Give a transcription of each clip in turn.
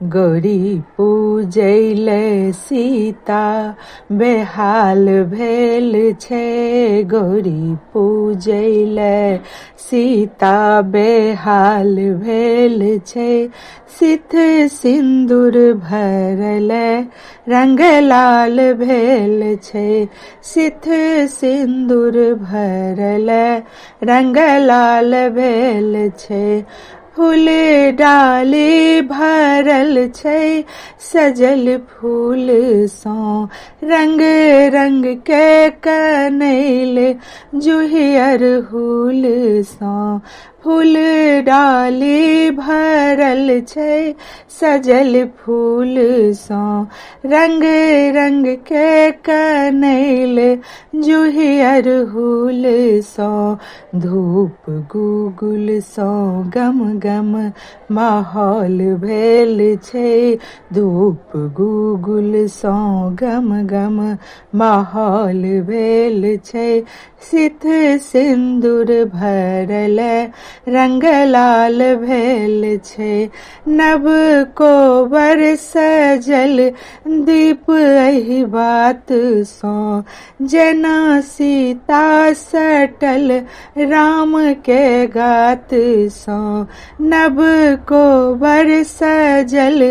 गौरी पूजैले सीता बेहाल भेल छै। गौरी पूजैले सीता बेहाल भेल छै। सिथ सिन्दूर भरले रंग लाल भेल छै। सिथ सिन्दूर भरले रंग लाल भेल छै। फूल डाली भरल छै सजल फूल सँ। रंग रंग के कनैल जूही अड़हुल सँ। फूल डाली भरल छै सजल फूल सँ। रंग रंग के कनैल जूही अड़हुल सँ। धूप गुगुल सँ गम गम माहौल भेल छै। धूप गुगुल सँ गम गम माहौल भेल छै। सिथ सिन्दूर भरले रंग लाल भेल छै। नव कोबर सजल दीप एहि बात सँ। जेना सीता सटल राम के गात सँ। नव कोबर सजल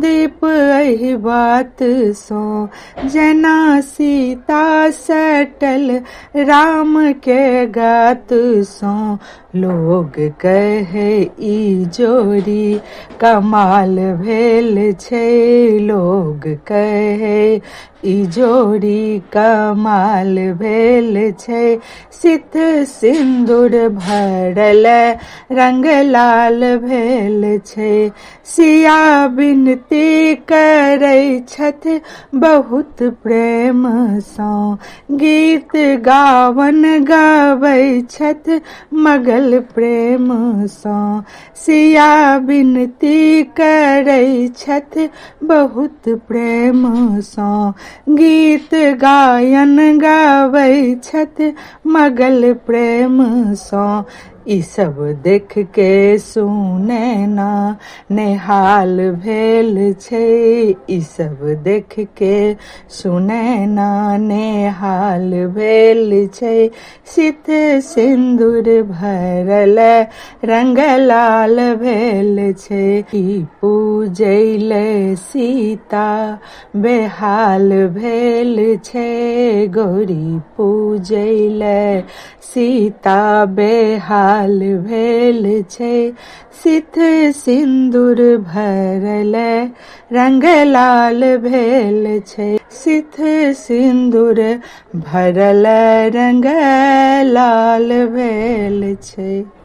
दीप एहि बात सँ। जेना सीता सटल राम के गात सँ। लोग कहे ई जोड़ी कमाल भेल छै। लोग कहे ई जोड़ी कमाल भेल छै। सिथ सिन्दूर भरले रंग लाल भेल छै। सिया बिनती करै छथि बहुत प्रेम सँ। गीत गावन गाबै छथि मगल प्रेम सँ। सिया बिनती करै छथि बहुत प्रेम सँ। गीत गायन गाबै छथि मगल प्रेम सँ। ई सब देख के सुनैना नेहाल भेल छै। ई सब देख के सुनैना नेहाल भेल छै। सिथ सिन्दूर भरले रंग लाल भेल छै। ई पूजैले सीता बेहाल भेल छै। गौरी पूजैले सीता बेहाल भेल छै। सिथ सिन्दूर भरले रंग लाल भेल छै। सिथ सिन्दूर भरले रंग लाल भेल छै।